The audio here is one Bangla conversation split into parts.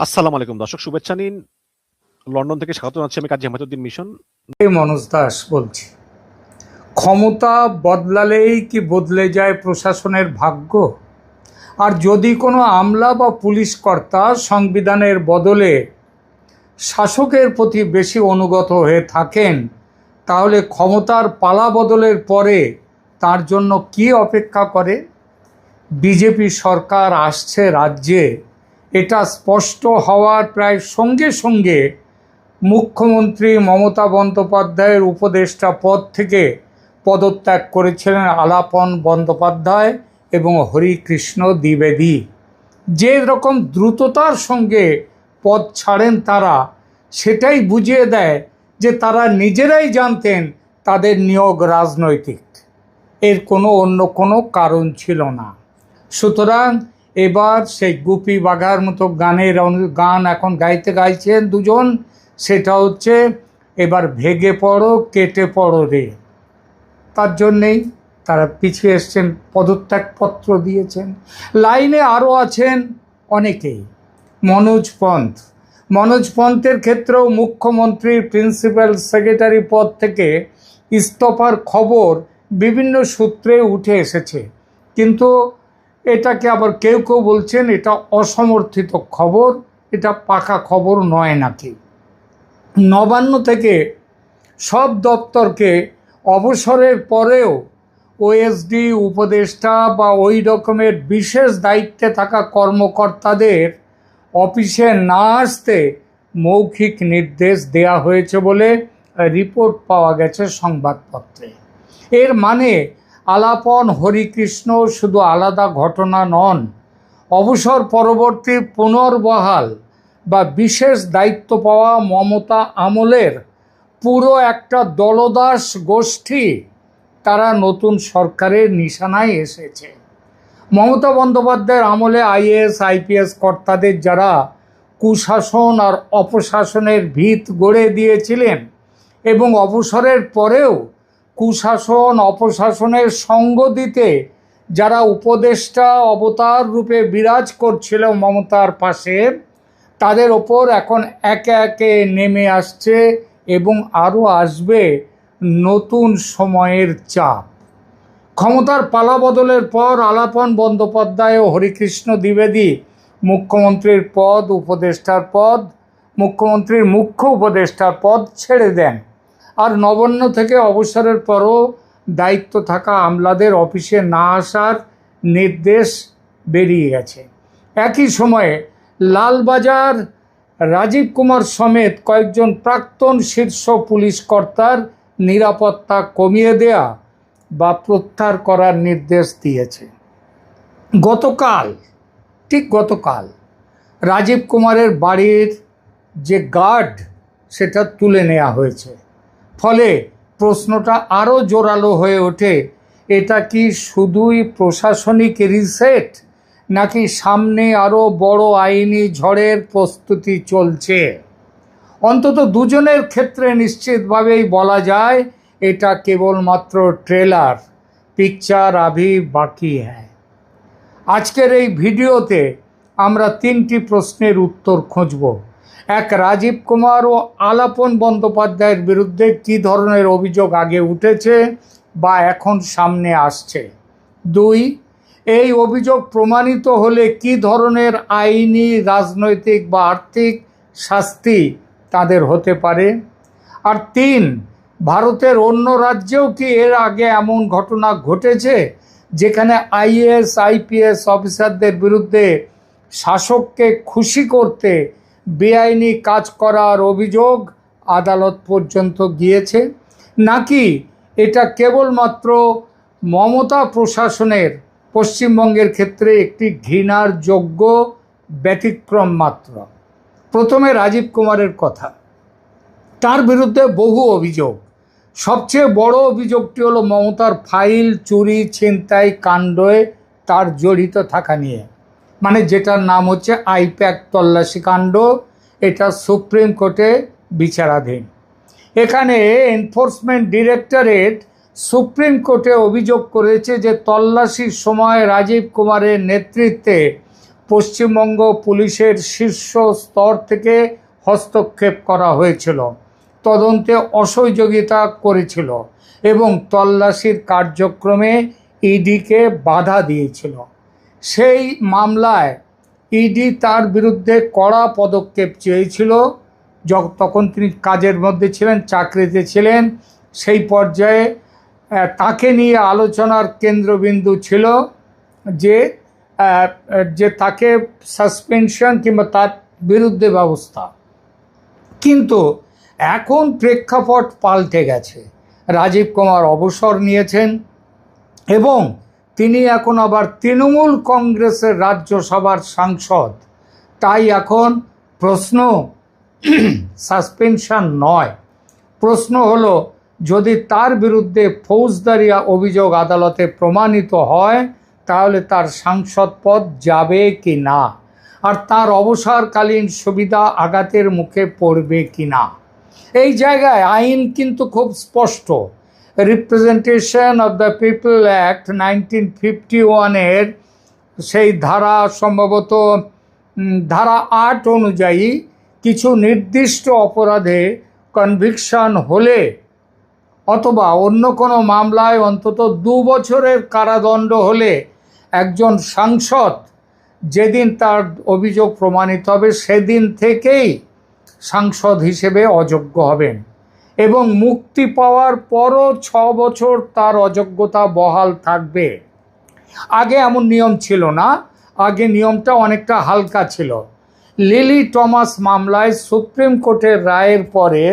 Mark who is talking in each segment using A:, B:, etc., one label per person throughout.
A: আসসালামু আলাইকুম দর্শক, শুভেচ্ছা নিন। লন্ডন থেকে স্বাগত জানাচ্ছি আমি কাজী হেমায়েতুদ্দিন মিশন।
B: মনোজ দাস বলছি। ক্ষমতা বদলালেই কি বদলে যায় প্রশাসনের ভাগ্য? আর যদি কোনো আমলা বা পুলিশ কর্তা সংবিধানের বদলে শাসকের প্রতি বেশি অনুগত হয়ে থাকেন, তাহলে ক্ষমতার পালা বদলের পরে তার জন্য কি অপেক্ষা করে? বিজেপি সরকার আসছে রাজ্যে, এটা স্পষ্ট হওয়ার প্রায় সঙ্গে সঙ্গে মুখ্যমন্ত্রী মমতা বন্দ্যোপাধ্যায়ের উপদেষ্টা পদ থেকে পদত্যাগ করেছিলেন আলাপন বন্দ্যোপাধ্যায় এবং হরিকৃষ্ণ দ্বিবেদী। যে রকম দ্রুততার সঙ্গে পদ ছাড়েন তারা, সেটাই বুঝিয়ে দেয় যে তারা নিজেরাই জানতেন তাদের নিয়োগ রাজনৈতিক, এর অন্য কোনো কারণ ছিল না। সুতরাং এবার সেই গুপি বাঘার মতো গান এখন গাইছেন দুজন। সেটা হচ্ছে, এবার ভেগে পড়ো কেটে পড়ো রে। তার জন্যেই তারা পিছিয়ে এসছেন, পদত্যাগপত্র দিয়েছেন। লাইনে আরও আছেন অনেকেই। মনোজ পন্থের ক্ষেত্রেও মুখ্যমন্ত্রীর প্রিন্সিপাল সেক্রেটারি পদ থেকে ইস্তফার খবর বিভিন্ন সূত্রে উঠে এসেছে, কিন্তু এটাকে আবার কেউ কেউ বলছেন এটা অসমর্থিত খবর, এটা পাকা খবর নয় নাকি। নবান্ন থেকে সব দপ্তরকে অবসরের পরেও ওএসডি, উপদেষ্টা বা ওই রকমের বিশেষ দায়িত্বে থাকা কর্মকর্তাদের অফিসে না আসতে মৌখিক নির্দেশ দেয়া হয়েছে বলে রিপোর্ট পাওয়া গেছে সংবাদপত্রে। এর মানে আলাপন হরিকৃষ্ণ শুধু আলাদা ঘটনা নন, অবসর পরবর্তী পুনর্বহাল বা বিশেষ দায়িত্ব পাওয়া মমতা আমলের পুরো একটা দলদাস গোষ্ঠী, তারা নতুন সরকারের নিশানায় এসেছে। মমতা বন্দ্যোপাধ্যায়ের আমলে আইএএস আইপিএস কর্তাদের যারা কুশাসন আর অপশাসনের ভিত গড়ে দিয়েছিলেন এবং অবসরের পরেও কুশাসন অপশাসনের সঙ্গ দিতে যারা উপদেষ্টা অবতার রূপে বিরাজ করছিল মমতার পাশে, তাদের ওপর এখন একে একে নেমে আসছে এবং আরও আসবে নতুন সময়ের চাপ। ক্ষমতার পালা বদলের পর আলাপন বন্দ্যোপাধ্যায় ও হরিকৃষ্ণ দ্বিবেদী মুখ্যমন্ত্রীর পদ, উপদেষ্টার পদ, মুখ্যমন্ত্রীর মুখ্য উপদেষ্টার পদ ছেড়ে দেন। আর নবান্ন থেকে অবসরের পরও দায়িত্ব থাকা আমলাদের অফিসে না আসার নির্দেশ বেরিয়ে গেছে। একই সময়ে লালবাজার রাজীব কুমার সমেত কয়েকজন প্রাক্তন শীর্ষ পুলিশ কর্তার নিরাপত্তা কমিয়ে দেয়া বা প্রত্যাহার করার নির্দেশ দিয়েছে। গতকাল রাজীব কুমারের বাড়ির যে গার্ড, সেটা তুলে নেওয়া হয়েছে। ফলে প্রশ্নটা আরও জোরালো হয়ে ওঠে, এটা কি শুধুই প্রশাসনিক রিসেট, নাকি সামনে আরও বড় আইনি ঝড়ের প্রস্তুতি চলছে? অন্তত দুজনের ক্ষেত্রে নিশ্চিতভাবেই বলা যায় এটা কেবলমাত্র ট্রেলার, পিকচার আভি বাকি হ্যায়। আজকের এই ভিডিওতে আমরা 3টি প্রশ্নের উত্তর খুঁজব। এক, রাজীব কুমার ও আলাপন বন্দ্যোপাধ্যায়ের বিরুদ্ধে কী ধরনের অভিযোগ আগে উঠেছে বা এখন সামনে আসছে। 2, এই অভিযোগ প্রমাণিত হলে কী ধরনের আইনি, রাজনৈতিক বা আর্থিক শাস্তি তাদের হতে পারে। আর 3, ভারতের অন্য রাজ্যেও কি এর আগে এমন ঘটনা ঘটেছে যেখানে আইএএস আইপিএস অফিসারদের বিরুদ্ধে শাসককে খুশি করতে বেআইনি কাজ করার অভিযোগ আদালত পর্যন্ত গিয়েছে, নাকি এটা কেবলমাত্র মমতা প্রশাসনের পশ্চিমবঙ্গের ক্ষেত্রে একটি ঘৃণার যোগ্য ব্যতিক্রম মাত্র। প্রথমে রাজীব কুমারের কথা। তার বিরুদ্ধে বহু অভিযোগ। সবচেয়ে বড় অভিযোগটি হলো মমতার ফাইল চুরি ছিনতাই কাণ্ডে তার জড়িত থাকা নিয়ে, মানে যেটার নাম হচ্ছে আইপ্যাক তল্লাশি কাণ্ড। এটা সুপ্রিম কোর্টে বিচারাধীন। এখানে এনফোর্সমেন্ট ডিরেক্টরেট সুপ্রিম কোর্টে অভিযোগ করেছে যে তল্লাশির সময় রাজীব কুমারের নেতৃত্বে পশ্চিমবঙ্গ পুলিশের শীর্ষ স্তর থেকে হস্তক্ষেপ করা হয়েছিল, তদন্তে অসহযোগিতা করেছিল এবং তল্লাশির কার্যক্রমে ইডিকে বাধা দিয়েছিল। সেই মামলায় ইডি তার বিরুদ্ধে কড়া পদক্ষেপ চেয়েছিল। তখন তিনি কাজের মধ্যে ছিলেন, চাকরিতে ছিলেন। সেই পর্যায়ে তাকে নিয়ে আলোচনার কেন্দ্রবিন্দু ছিল যে তাকে সাসপেনশন কিংবা তার বিরুদ্ধে ব্যবস্থা। কিন্তু এখন প্রেক্ষাপট পাল্টে গেছে। রাজীব কুমার অবসর নিয়েছেন এবং তিনি এখন আবার তৃণমূল কংগ্রেসের রাজ্যসভার সাংসদ। তাই এখন প্রশ্ন সাসপেনশন নয়, প্রশ্ন হলো যদি তার বিরুদ্ধে ফৌজদারি অভিযোগ আদালতে প্রমাণিত হয় তাহলে তার সাংসদ পদ যাবে কি না, আর তার অবসরকালীন সুবিধা আঘাতের মুখে পড়বে কি না। এই জায়গায় আইন কিন্তু খুব স্পষ্ট। Representation of the people act 1951-এর সেই ধারা, সম্ভবত ধারা 8 অনুযায়ী কিছু নির্দিষ্ট অপরাধে কনভিকশন হলে অথবা অন্য কোনো মামলায় অন্তত 2 বছরের কারাদণ্ড হলে একজন সাংসদ যেদিন তার অভিযোগ প্রমাণিত হবে সেদিন থেকেই সাংসদ হিসেবে অযোগ্য হবেন এবং মুক্তি পাওয়ার পরও 6 বছর তার অযোগ্যতা বহাল থাকবে। আগে এমন নিয়ম ছিল না, আগে নিয়মটা অনেকটা হালকা ছিল। লিলি টমাস মামলায় সুপ্রিম কোর্টের রায়ের পরে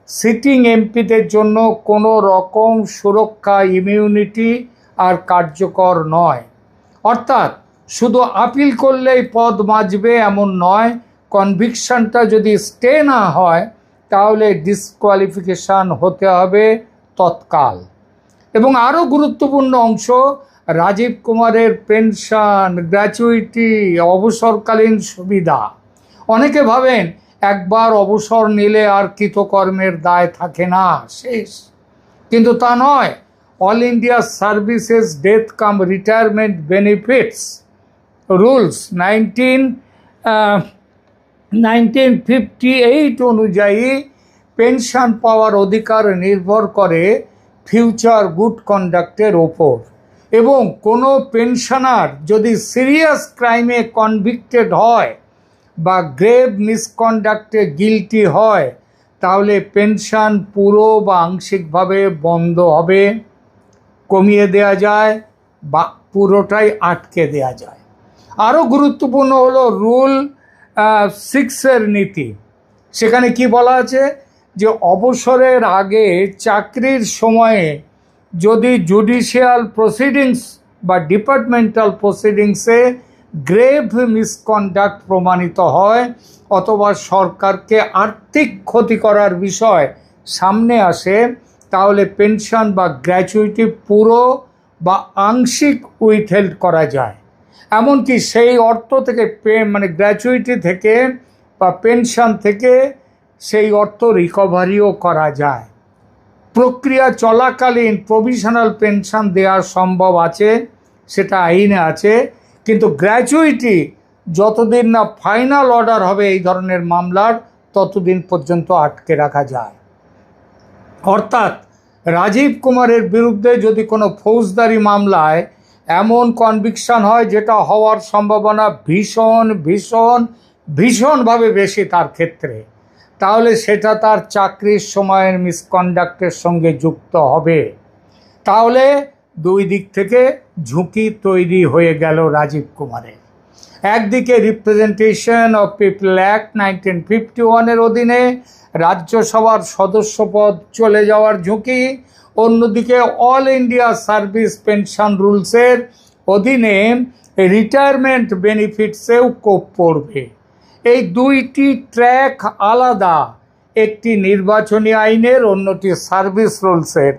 B: সিটিং এমপিদের জন্য কোনো রকম সুরক্ষা, ইমিউনিটি আর কার্যকর নয়। অর্থাৎ শুধু আপিল করলেই পদ বাঁচবে এমন নয়, কনভিকশনটা যদি স্টে না হয় তাহলে ডিসকোয়ালিফিকেশান হতে হবে তৎকাল। এবং আরও গুরুত্বপূর্ণ অংশ, রাজীব কুমারের পেনশন, গ্র্যাচুইটি, অবসরকালীন সুবিধা। অনেকে ভাবেন একবার অবসর নিলে আর কৃতকর্মের দায় থাকে না, শেষ। কিন্তু তা নয়। অল ইন্ডিয়া সার্ভিসেস ডেথ কাম রিটায়ারমেন্ট বেনিফিটস রুলস 1958 অনুযায়ী পেনশন পাওয়ার অধিকার নির্ভর করে ফিউচার গুড কন্ডাক্টের ওপর। এবং কোনো পেনশনার যদি সিরিয়াস ক্রাইমে কনভিক্টেড হয় বা গ্রেভ মিসকন্ডাক্টে গিলটি হয় তাহলে পেনশন পুরো বা আংশিকভাবে বন্ধ হবে, কমিয়ে দেয়া যায় বা পুরোটাই আটকে দেয়া যায়। আরও গুরুত্বপূর্ণ হলো রুল 6-এর নীতি। সেখানে কি বলা আছে যে অবসরের আগে চাকরির সময়ে যদি জুডিশিয়াল প্রসিডিংস বা ডিপার্টমেন্টাল প্রসিডিংসে গ্রেভ মিসকন্ডাক্ট প্রমাণিত হয় অথবা সরকারকে আর্থিক ক্ষতি করার বিষয় সামনে আসে তাহলে পেনশন বা গ্র্যাচুইটি পুরো বা আংশিক উইথহেল্ড করা যায়। এমনকি সেই অর্থ থেকে গ্র্যাচুইটি থেকে বা পেনশন থেকে সেই অর্থ রিকভারিও করা যায়। প্রক্রিয়া চলাকালীন প্রভিশনাল পেনশন দেওয়া সম্ভব আছে, সেটা আইনে আছে। কিন্তু গ্র্যাচুইটি যতদিন না ফাইনাল অর্ডার হবে এই ধরনের মামলার, ততদিন পর্যন্ত আটকে রাখা যায়। অর্থাৎ রাজীব কুমারের বিরুদ্ধে যদি কোনো ফৌজদারি মামলায় এমন কনভিকশন হয় যেটা হওয়ার সম্ভাবনা ভীষণ ভীষণ ভীষণভাবে বেশি তার ক্ষেত্রে, তাহলে সেটা তার চাকরির সময়ের মিসকন্ডাক্টের সঙ্গে যুক্ত হবে। তাহলে দুই দিক থেকে ঝুঁকি তৈরি হয়ে গেল রাজীব কুমারের। একদিকে রিপ্রেজেন্টেশন অফ পিপল অ্যাক্ট 1951-এর অধীনে রাজ্যসভার সদস্যপদ চলে যাওয়ার ঝুঁকি, অন্যদিকে অল ইন্ডিয়া সার্ভিস পেনশন রুলসের অধীনে রিটায়ারমেন্ট বেনিফিটসেও কোপ পড়বে। এই দুইটি ট্র্যাক আলাদা, একটি নির্বাচনী আইনের, অন্যটি সার্ভিস রুলসের।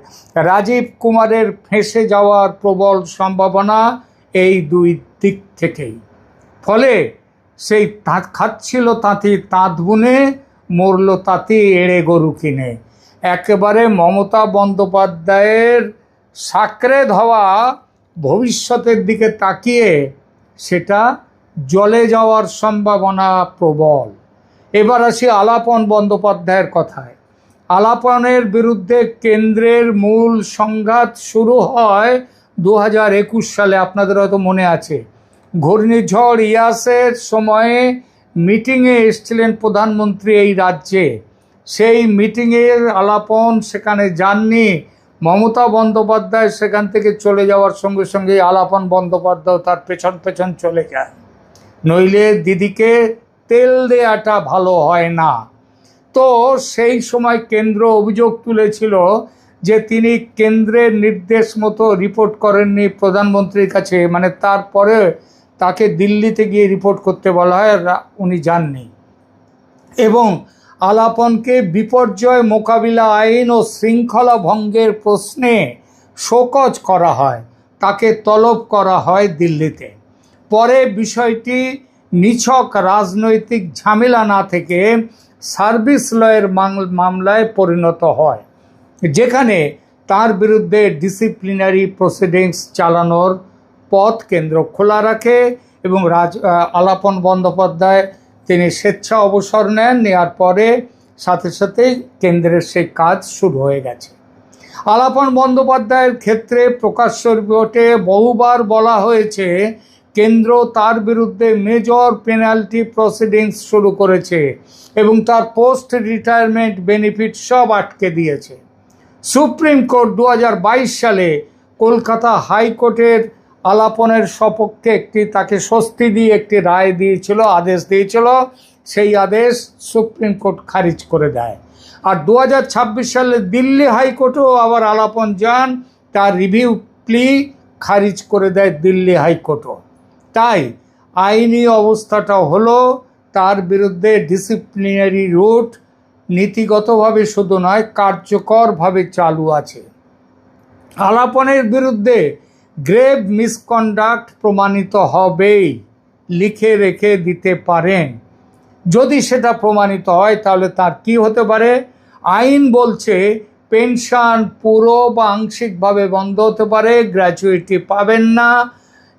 B: রাজীব কুমারের ফেঁসে যাওয়ার প্রবল সম্ভাবনা এই দুই দিক থেকেই। ফলে সেই খাচ্ছিল তাঁতি তাঁত বুনে, মরল তাঁতি এড়ে গরু কিনে। একেবারে মমতা বন্দ্যোপাধ্যায়ের সাকরে ধোয়া ভবিষ্যতের দিকে তাকিয়ে সেটা জ্বলে যাওয়ার সম্ভাবনা প্রবল। এবার আসি আলাপন বন্দ্যোপাধ্যায়ের কথায়। আলাপনের বিরুদ্ধে কেন্দ্রের মূল সংঘাত শুরু হয় 2021 সালে, আপনাদের হয়তো মনে আছে। ঘূর্ণিঝড় ইয়াসের সময়ে মিটিংয়ে এসেছিলেন প্রধানমন্ত্রী এই রাজ্যে। সেই মিটিংয়ের আলাপন সেখানে যাননি। মমতা বন্দ্যোপাধ্যায় সেখান থেকে চলে যাওয়ার সঙ্গে সঙ্গে আলাপন বন্দ্যোপাধ্যায় তার পেছন পেছন চলে যায়, নইলে দিদিকে তেল দেওয়াটা ভালো হয় না। তো সেই সময় কেন্দ্র অভিযোগ তুলেছিল যে তিনি কেন্দ্রের নির্দেশ মতো রিপোর্ট করেননি প্রধানমন্ত্রীর কাছে, মানে তারপরে তাকে দিল্লিতে গিয়ে রিপোর্ট করতে বলা হয়, উনি যাননি। এবং আলাপনকে বিপর্যয় মোকাবিলা আইন ও শৃঙ্খলা ভঙ্গের প্রশ্নে শোকজ করা হয়, তাকে তলব করা হয় দিল্লিতে। পরে বিষয়টি নিছক রাজনৈতিক ঝামেলা না থেকে সার্ভিস লয়ের মামলায় পরিণত হয়, যেখানে তার বিরুদ্ধে ডিসিপ্লিনারি প্রসিডিংস চালানোর পথ কেন্দ্র খোলা রাখে এবং আলাপন বন্দ্যোপাধ্যায় তিনি স্বেচ্ছা অবসর নেওয়ার পরে সাথে সাথেই কেন্দ্রের সেই কাজ শুরু হয়ে গেছে। আলাপন বন্দ্যোপাধ্যায়ের ক্ষেত্রে প্রকাশ্য রিপোর্টে বহুবার বলা হয়েছে কেন্দ্র তার বিরুদ্ধে মেজর পেনাল্টি প্রসিডিংস শুরু করেছে এবং তার পোস্ট রিটায়ারমেন্ট বেনিফিট সব আটকে দিয়েছে। সুপ্রিম কোর্ট 2022 সালে কলকাতা হাইকোর্টের আলাপনের সপক্ষে তাকে স্বস্তি দিয়ে একটি রায় দিয়েছিল, আদেশ দিয়েছিল। সেই আদেশ সুপ্রিম কোর্ট খারিজ করে দেয়। আর 2026 সালে দিল্লি হাইকোর্টেও আবার আলাপন যান, তার রিভিউ প্লি খারিজ করে দেয় দিল্লি হাইকোর্টও। তাই আইনি অবস্থাটা হলো তার বিরুদ্ধে ডিসিপ্লিনারি রুট নীতিগতভাবে শুধু নয় কার্যকরভাবে চালু আছে। আলাপনের বিরুদ্ধে গ্রেভ মিসকন্ডাক্ট প্রমাণিত হবেই, লিখে রেখে দিতে পারেন। যদি সেটা প্রমাণিত হয় তাহলে তার কি হতে পারে? আইন বলছে পেনশন পুরো বা আংশিকভাবে বন্ধ হতে পারে, গ্র্যাচুইটি পাবেন না,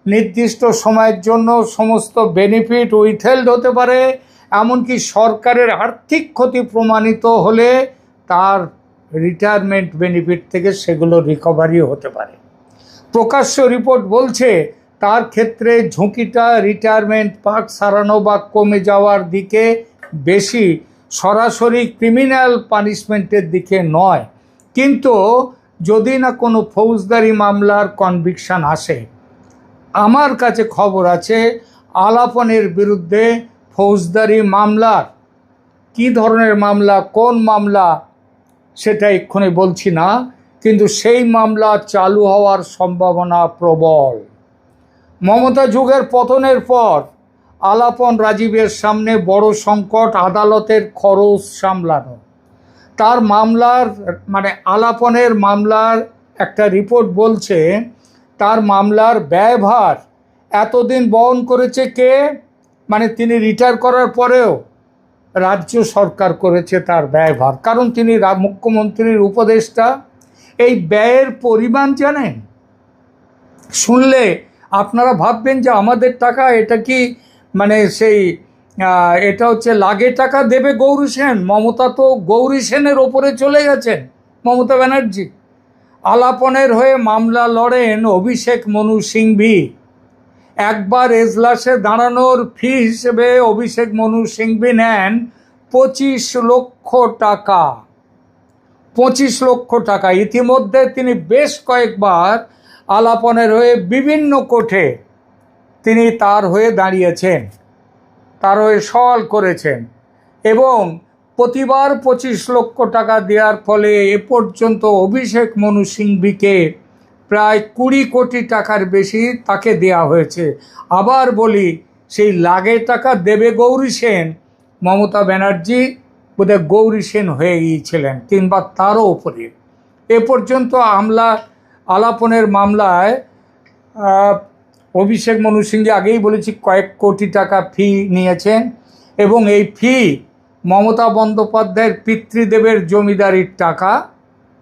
B: নির্দিষ্ট সময়ের জন্য সমস্ত বেনিফিট উইথহেল্ড হতে পারে, এমনকি সরকারের আর্থিক ক্ষতি প্রমাণিত হলে তার রিটায়ারমেন্ট বেনিফিট থেকে সেগুলো রিকভারিও হতে পারে। প্রকাশ্য রিপোর্ট বলছে তার ক্ষেত্রে ঝুঁকিটা রিটায়ারমেন্ট পাক সারানো বা কমে যাওয়ার দিকে বেশি, সরাসরি ক্রিমিনাল পানিশমেন্টের দিকে নয়। কিন্তু যদি না কোনো ফৌজদারি মামলার কনভিকশন আসে, আমার কাছে খবর আছে আলাপনের বিরুদ্ধে ফৌজদারি মামলার, কি ধরনের মামলা, কোন মামলা সেটা এক্ষুনি বলছি না, কিন্তু সেই মামলা চালু হওয়ার সম্ভাবনা প্রবল। মমতা যুগের পতনের পর আলাপন রাজীবের সামনে বড় সংকট আদালতের খরচ সামলানো। তার মামলার আলাপনের মামলার একটা রিপোর্ট বলছে তার মামলার ব্যয়ভার এতদিন বহন করেছে কে? তিনি রিটায়ার করার পরেও রাজ্য সরকার করেছে তার ব্যয়ভার, কারণ তিনি মুখ্যমন্ত্রীর উপদেষ্টা। এই ব্যয়ের পরিমাণ জানেন? শুনলে আপনারা ভাববেন যে আমাদের টাকা, এটা কি এটা হচ্ছে লাগে টাকা দেবে গৌরী সেন? মমতা তো গৌরী সেনের ওপরে চলে গেছেন, মমতা ব্যানার্জি। আলাপনের হয়ে মামলা লড়েন অভিষেক মনু সিংভি। একবার এজলাসে দাঁড়ানোর ফি হিসেবে অভিষেক মনু সিংভি নেন 25 লক্ষ টাকা। 25 লক্ষ টাকা। ইতিমধ্যে তিনি বেশ কয়েকবার আলাপনের হয়ে বিভিন্ন কোর্টে তিনি তার হয়ে দাঁড়িয়েছেন, তার হয়ে সওয়াল করেছেন এবং প্রতিবার 25 লক্ষ টাকা দেওয়ার ফলে এ পর্যন্ত অভিষেক মনু সিংভিকে প্রায় 20 কোটি টাকার বেশি তাকে দেয়া হয়েছে। আবার বলি, সেই লাগে টাকা দেবে গৌরী সেন, মমতা ব্যানার্জি বোধহয় গৌরী সেন হয়ে গিয়েছিলেন কিংবা তারও উপরে। এ পর্যন্ত আলাপনের মামলায় অভিষেক মনু সিংভি, আগেই বলেছি, কয়েক কোটি টাকা ফি নিয়েছেন এবং এই ফি মমতা বন্দ্যোপাধ্যায়ের পিতৃদেবের জমিদারির টাকা।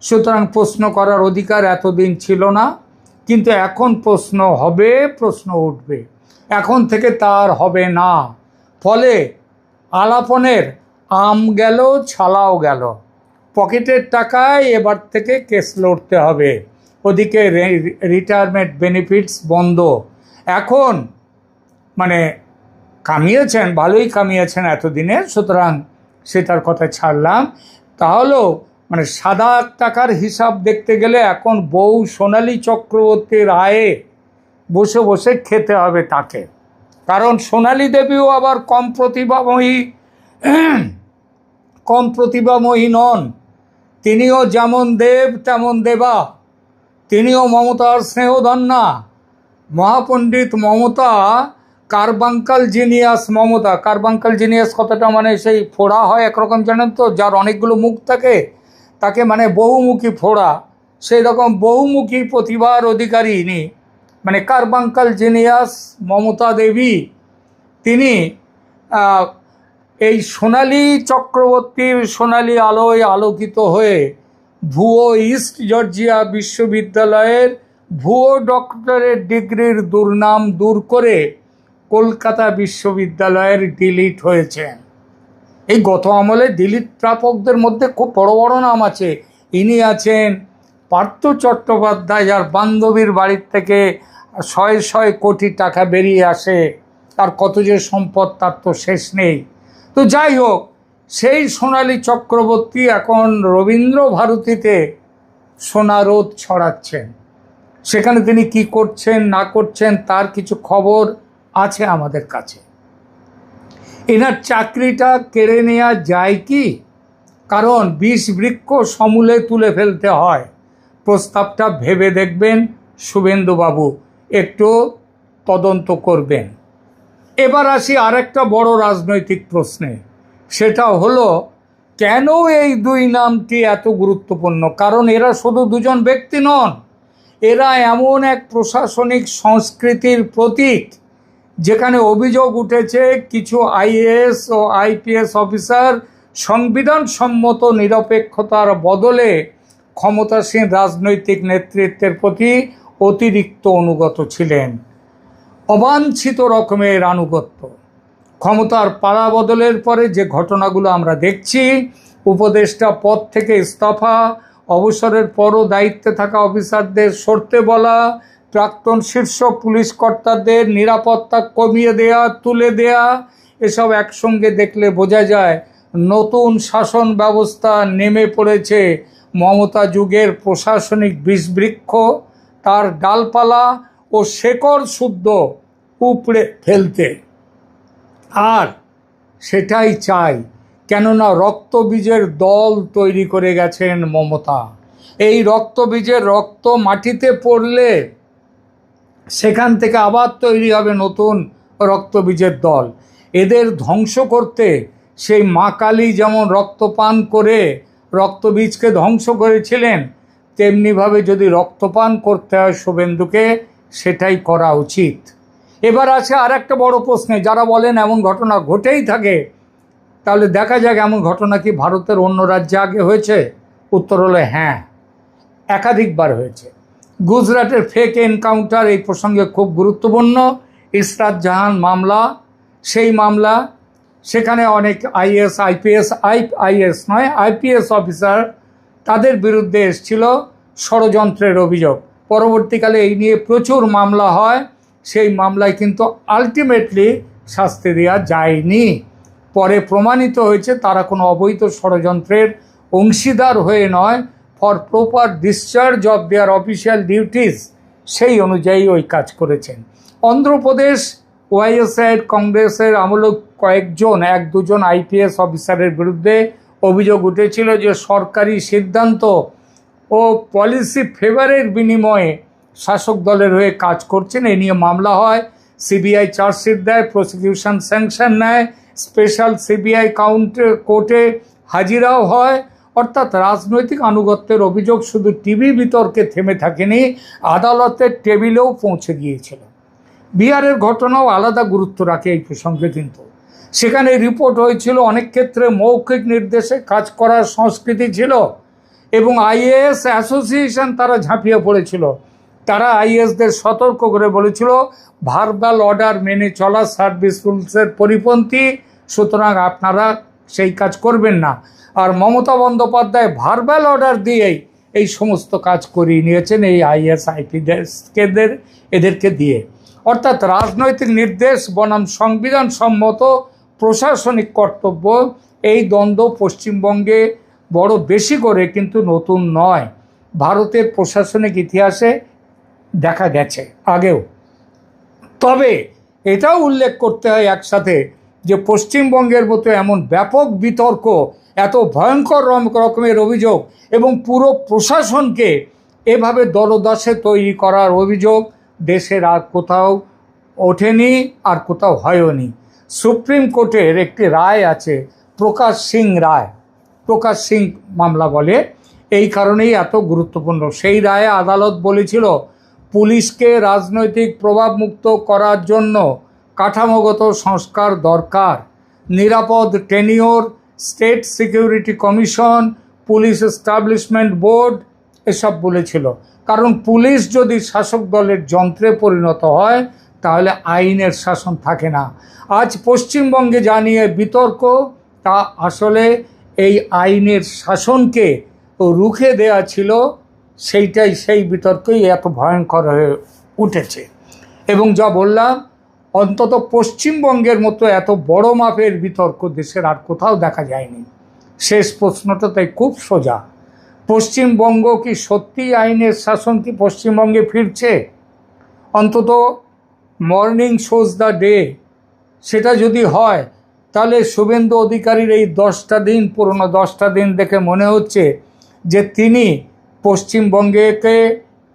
B: সুতরাং প্রশ্ন করার অধিকার এতদিন ছিল না, কিন্তু এখন প্রশ্ন হবে, প্রশ্ন উঠবে। এখন থেকে তার হবে না। ফলে আলাপনের আম গেল ছালাও গেল, পকেটের টাকায় এবার থেকে কেস লড়তে হবে। ওদিকে রিটায়ারমেন্ট বেনিফিটস বন্ধ। এখন মানে কামিয়েছেন, ভালোই কামিয়েছেন এতদিনে, সুতরাং সেটার কথা ছাড়লাম। তাহলেও মানে সাদা টাকার হিসাব দেখতে গেলে এখন বউ সোনালী চক্রবর্তীর আয়ে বসে বসে খেতে হবে তাকে। কারণ সোনালী দেবীও আবার কম প্রতিভাময়ী নন। তিনিও যেমন দেব তেমন দেবা, তিনিও মমতার স্নেহধন্যা। মহাপণ্ডিত মমতা কার্বাঙ্কাল জিনিয়াস মমতা। কার্বাঙ্কাল জিনিয়াস কথাটা মানে সেই ফোড়া হয় একরকম, জানেন তো, যার অনেকগুলো মুখ থাকে তাকে মানে বহুমুখী ফোড়া, সেই রকম বহুমুখী প্রতিভার অধিকারী ইনি, মানে কার্বাঙ্কাল জিনিয়াস মমতা দেবী। তিনি এই সোনালী চক্রবর্তীর সোনালী আলোয় আলোকিত হয়ে ভুয়ো ইস্ট জর্জিয়া বিশ্ববিদ্যালয়ের ভুয়ো ডক্টরেট ডিগ্রির দুর্নাম দূর করে কলকাতা বিশ্ববিদ্যালয়ের ডিলিট হয়েছেন। এই গত আমলে ডিলিট প্রাপকদের মধ্যে খুব বড় বড় নাম আছে। ইনি আছেন পার্থ চট্টোপাধ্যায়, যার বান্ধবীর বাড়ির থেকে শয়ে শয়ে কোটি টাকা বেরিয়ে আসে, তার কত যে সম্পদ তার তো শেষ নেই। তো যাই হোক, সেই সোনালী চক্রবর্তী এখন রবীন্দ্র ভারতীতে সোনারোদ ছড়াচ্ছেন। সেখানে তিনি কি করছেন না করছেন তার কিছু খবর আছে আমাদের কাছে। এনার চাকরিটা কেড়ে নেওয়া যায় কি? কারণ বিষ বৃক্ষ সমূলে তুলে ফেলতে হয়। প্রস্তাবটা ভেবে দেখবেন শুভেন্দুবাবু, একটু তদন্ত করবেন। এবার আসি আরেকটা বড় রাজনৈতিক প্রশ্নে, সেটা হলো কেন এই দুই নামটি এত গুরুত্বপূর্ণ? কারণ এরা শুধু দুজন ব্যক্তি নন, এরা এমন এক প্রশাসনিক সংস্কৃতির প্রতীক যেখানে অভিযোগ উঠেছে কিছু আইএএস ও আইপিএস অফিসার সংবিধানসম্মত নিরপেক্ষতার বদলে ক্ষমতাসীন রাজনৈতিক নেতৃত্বের প্রতি অতিরিক্ত অনুগত ছিলেন। অবাঞ্ছিত রকমের আনুগত্য। ক্ষমতার পালা বদলের পরে যে ঘটনাগুলো আমরা দেখছি, উপদেষ্টা পদ থেকে ইস্তফা, অবসরের পরও দায়িত্বে থাকা অফিসারদের সরতে বলা, প্রাক্তন শীর্ষ পুলিশ কর্তাদের নিরাপত্তা কমিয়ে দেয়া, তুলে দেয়া, এসব একসঙ্গে দেখলে বোঝা যায় নতুন শাসন ব্যবস্থা নেমে পড়েছে মমতা যুগের প্রশাসনিক বিষবৃক্ষ তার ডালপালা ও শেকড় শুদ্ধ উপড়ে ফেলতে। আর সেটাই চাই, কেননা রক্তবীজের দল তৈরি করে গেছেন মমতা। এই রক্তবীজের রক্ত মাটিতে পড়লে সেখান থেকে আবার তৈরি হবে নতুন রক্তবীজের দল। এদের ধ্বংস করতে সেই মা কালী যেমন রক্তপান করে রক্তবীজকে ধ্বংস করেছিলেন, তেমনিভাবে যদি রক্তপান করতে হয় শুভেন্দুকে, সেটাই করা উচিত। এবার আছে আর একটা বড় প্রশ্নে, যারা বলেন এমন ঘটনা ঘটেই থাকে, তাহলে দেখা যাক এমন ঘটনা কি ভারতের অন্য রাজ্যে আগে হয়েছে? উত্তর হলো হ্যাঁ, একাধিকবার হয়েছে। গুজরাটের ফেক এনকাউন্টার এই প্রসঙ্গে খুব গুরুত্বপূর্ণ। ইসরাত জাহান মামলা, সেই মামলা, সেখানে অনেক আইপিএস অফিসার, তাদের বিরুদ্ধে এসেছিল ষড়যন্ত্রের অভিযোগ। পরবর্তীকালে এই নিয়ে প্রচুর মামলা হয়, সেই মামলায় কিন্তু আলটিমেটলি শাস্তি দেওয়া যায়নি। পরে প্রমাণিত হয়েছে তারা কোনো অবৈধ ষড়যন্ত্রের অংশীদার হয়ে নয়, for proper discharge of their official duties সেই অনুযায়ী ওই কাজ করেছেন। অন্ধ্রপ্রদেশ ওয়াইএসআর কংগ্রেসের আমলে কয়েকজন, এক দুজন আইপিএস অফিসারের বিরুদ্ধে অভিযোগ উঠেছিল যে সরকারি সিদ্ধান্ত ও পলিসি ফেভারের বিনিময়ে শাসক দলের হয়ে কাজ করছেন। এ নিয়ে মামলা হয়, সিবিআই চার্জশিট দেয়, প্রসিকিউশন স্যাংশন নেয়, স্পেশাল সিবিআই কোর্টে হাজিরাও হয়। অর্থাৎ রাজনৈতিক আনুগত্যের অভিযোগ শুধু টিভি বিতর্কে থেমে থাকেনি, আদালতের টেবিলেও পৌঁছে গিয়েছিল। বিহারের ঘটনাও আলাদা গুরুত্ব রাখে এই প্রসঙ্গে, কিন্তু সেখানে রিপোর্ট হয়েছিল অনেক ক্ষেত্রে মৌখিক নির্দেশে কাজ করার সংস্কৃতি ছিল এবং আইএএস অ্যাসোসিয়েশন তারা ঝাঁপিয়ে পড়েছিল। তারা আইএসদের সতর্ক করে বলেছিল ভার্বাল অর্ডার মেনে চলা সার্ভিস রুলসের পরিপন্থী, সুতরাং আপনারা সেই কাজ করবেন না। আর মমতা বন্দ্যোপাধ্যায় ভার্বাল অর্ডার দিয়েই এই সমস্ত কাজ করিয়ে নিয়েছেন এই আইএসআইপিদের এদেরকে দিয়ে। অর্থাৎ রাজনৈতিক নির্দেশ বনাম সংবিধান সম্মত প্রশাসনিক কর্তব্য, এই দ্বন্দ্ব পশ্চিমবঙ্গে বড় বেশি করে কিন্তু নতুন নয়, ভারতের প্রশাসনিক ইতিহাসে দেখা গেছে আগেও। তবে এটাও উল্লেখ করতে হয় একসাথে যে পশ্চিমবঙ্গের মতো এমন ব্যাপক বিতর্ক, এত ভয়ঙ্কর রকমের অভিযোগ এবং পুরো প্রশাসনকে এভাবে দলদশে তৈরি করার অভিযোগ দেশের আর কোথাও ওঠেনি, আর কোথাও হয়নি। সুপ্রিম কোর্টের একটি রায় আছে, প্রকাশ সিং রায়, প্রকাশ সিং মামলা বলে, এই কারণেই এত গুরুত্বপূর্ণ। সেই রায়ে আদালত বলেছিল পুলিশকে রাজনৈতিক প্রভাবমুক্ত করার জন্য কাঠামোগত সংস্কার দরকার, নিরাপদ tenure, state security commission, police establishment board এসব বলেছিল। কারণ পুলিশ যদি শাসক দলের যন্ত্রে পরিণত হয় তাহলে আইনের শাসন থাকে না। আজ পশ্চিমবঙ্গে যা নিয়ে বিতর্ক, তা আসলে এই আইনের শাসনকে রুখে দেয়া ছিল, সেইটাই সেই বিতর্কই এত ভয়ঙ্কর হয়ে উঠেছে। এবং যা বললাম, অন্তত পশ্চিমবঙ্গের মতো এত বড় মাপের বিতর্ক দেশের আর কোথাও দেখা যায়নি। শেষ প্রশ্নটা তাই খুব সোজা, পশ্চিমবঙ্গ কি সত্যি আইনের শাসন কি পশ্চিমবঙ্গে ফিরছে? অন্তত মর্নিং শোজ দ্য ডে, সেটা যদি হয় তাহলে শুভেন্দু অধিকারীর এই 10টা দিন, পুরনো 10টা দিন দেখে মনে হচ্ছে যে তিনি পশ্চিমবঙ্গকে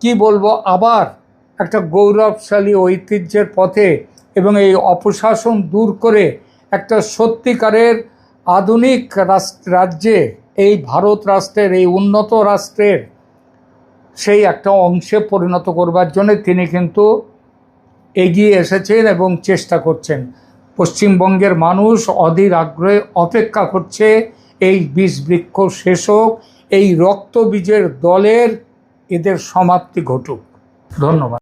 B: কি বলবো, আবার একটা গৌরবশালী ঐতিহ্যের পথে এবং এই অপশাসন দূর করে একটা সত্যিকারের আধুনিক রাজ্যে, এই ভারত রাষ্ট্রের, এই উন্নত রাষ্ট্রের সেই একটা অংশে পরিণত করবার জন্য তিনি কিন্তু এগিয়ে এসেছেন এবং চেষ্টা করছেন। পশ্চিমবঙ্গের মানুষ অধীর আগ্রহে অপেক্ষা করছে এই বিষবৃক্ষ শেষ হোক, এই রক্তবীজের দলের এদের সমাপ্তি ঘটুক। ধন্যবাদ।